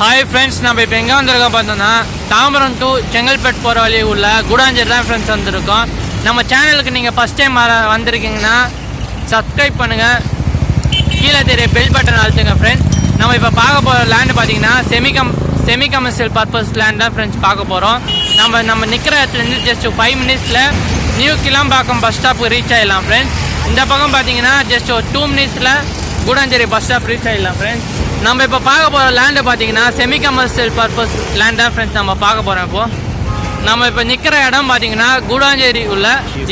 Hi friends, நம்ம இப்போ எங்கே வந்திருக்கோம் பார்த்தோன்னா தாம்பரம் டு செங்கல்பேட் போகிற வழி உள்ள கூடாஞ்சேரி தான் ஃப்ரெண்ட்ஸ் வந்திருக்கோம். நம்ம சேனலுக்கு நீங்கள் ஃபஸ்ட் டைம் வந்திருக்கீங்கன்னா சப்ஸ்கிரைப் பண்ணுங்கள், கீழே தெரிய பெல் பட்டன் அழுத்துங்க ஃப்ரெண்ட்ஸ். நம்ம இப்போ பார்க்க போகிற லேண்டு பார்த்தீங்கன்னா செமி கமர்ஷியல் பர்பஸ் லேண்ட் தான் ஃப்ரெண்ட்ஸ் பார்க்க போகிறோம். நம்ம நிற்கிற இடத்துலேருந்து ஜஸ்ட் 5 மினிட்ஸில் நியூ கிளாம்பாக்கம் பஸ் ஸ்டாப்புக்கு ரீச் ஆகிடலாம் ஃப்ரெண்ட்ஸ். இந்த பக்கம் பார்த்தீங்கன்னா ஜஸ்ட் ஒரு 2 மினிட்ஸில் கூடாஞ்சேரி பஸ் ஸ்டாப் ரீச் ஆகிடலாம் ஃப்ரெண்ட்ஸ். நம்ம இப்போ பார்க்க போகிற லேண்டு பார்த்தீங்கன்னா செமி கமர்ஷியல் பர்பஸ் லேண்ட் தான் ஃப்ரெண்ட்ஸ் நம்ம பார்க்க போகிறோம். இப்போது நம்ம இப்போ நிற்கிற இடம் பார்த்தீங்கன்னா கூடாஞ்சேரி உள்ள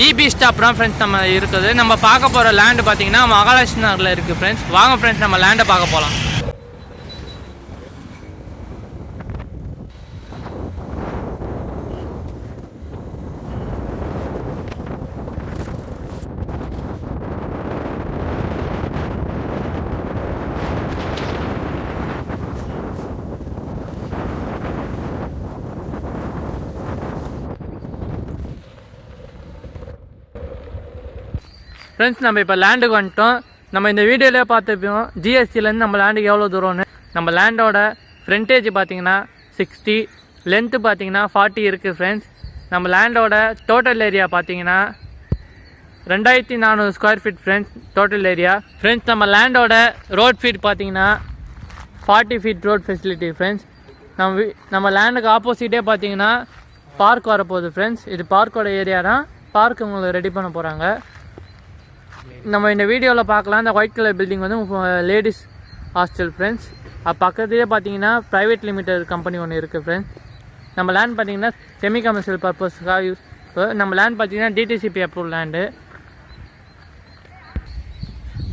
இபி ஸ்டாப் தான் ஃப்ரெண்ட்ஸ் நம்ம இருக்குது. நம்ம பார்க்க போகிற லேண்டு பார்த்தீங்கன்னா மகாலட்சுமி நகரில் இருக்குது ஃப்ரெண்ட்ஸ். வாங்க ஃப்ரெண்ட்ஸ், நம்ம லேண்டை பார்க்க போகலாம். ஃப்ரெண்ட்ஸ், நம்ம இப்போ லேண்டுக்கு வந்துட்டோம். நம்ம இந்த வீடியோவிலே பார்த்துப்போம் ஜிஎஸ்டிலேருந்து நம்ம லேண்டுக்கு எவ்வளோ தூரம்னு. நம்ம லேண்டோட ஃப்ரண்டேஜ் பார்த்தீங்கன்னா 60, லென்த்து பார்த்தீங்கன்னா 40 இருக்குது ஃப்ரெண்ட்ஸ். நம்ம லேண்டோட டோட்டல் ஏரியா பார்த்தீங்கன்னா 2400 square feet friends total area. Friends, நம்ம லேண்டோட ரோட் ஃபீட் பார்த்தீங்கன்னா 40 ஃபீட் ரோட் ஃபெசிலிட்டி ஃப்ரெண்ட்ஸ். நம்ம லேண்டுக்கு ஆப்போசிட்டே பார்த்தீங்கன்னா பார்க் வரப்போகுது ஃப்ரெண்ட்ஸ். இது பார்க்கோட ஏரியா தான். பார்க் உங்களுக்கு ரெடி பண்ண போகிறாங்க. நம்ம இந்த வீடியோவில் பார்க்கலாம். இந்த ஒயிட் கலர் பில்டிங் வந்து லேடிஸ் ஹாஸ்டல் ஃப்ரெண்ட்ஸ். அது பக்கத்துலேயே பார்த்தீங்கன்னா ப்ரைவேட் லிமிடெட் கம்பெனி ஒன்று இருக்குது ஃப்ரெண்ட்ஸ். நம்ம லேண்ட் பார்த்தீங்கன்னா செமி கமர்ஷியல் பர்பஸ்க்காக யூஸ். நம்ம லேண்ட் பார்த்தீங்கன்னா டிடிசிபி அப்ரூவ் லேண்டு.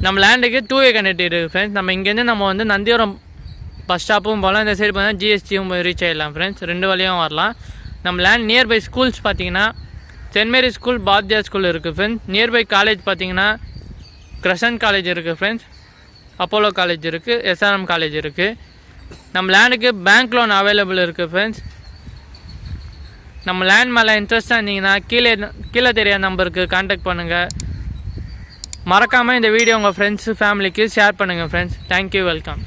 நம்ம லேண்டுக்கு 2 வே கனெக்ட் இருக்குது ஃப்ரெண்ட்ஸ். நம்ம இங்கேருந்து நம்ம வந்து நந்தியூரம் பஸ் ஸ்டாப்பும் போகலாம். இந்த சைடு பார்த்தீங்கன்னா ஜிஎஸ்டியும் ரீச் ஆகிடலாம் ஃப்ரெண்ட்ஸ். 2 வழியும் வரலாம். நம்ம லேண்ட் நியர்பை ஸ்கூல்ஸ் பார்த்தீங்கன்னா சென்ட் மேரி ஸ்கூல், பாத்யா ஸ்கூல் இருக்குது ஃப்ரெண்ட்ஸ். நியர்பை காலேஜ் பார்த்தீங்கன்னா கிரசன்ட் காலேஜ் இருக்குது ஃப்ரெண்ட்ஸ், அப்போலோ காலேஜ் இருக்குது, எஸ்ஆர்எம் காலேஜ் இருக்குது. நம்ம லேண்டுக்கு பேங்க் லோன் அவைலபிள் இருக்குது ஃப்ரெண்ட்ஸ். நம்ம லேண்ட் மேலே இன்ட்ரெஸ்ட்டாக இருந்தீங்கன்னா கீழே தெரிய நம்பருக்கு கான்டாக்ட் பண்ணுங்கள். மறக்காமல் இந்த வீடியோ உங்கள் ஃப்ரெண்ட்ஸு ஃபேமிலிக்கு ஷேர் பண்ணுங்கள் ஃப்ரெண்ட்ஸ். Thank you, welcome.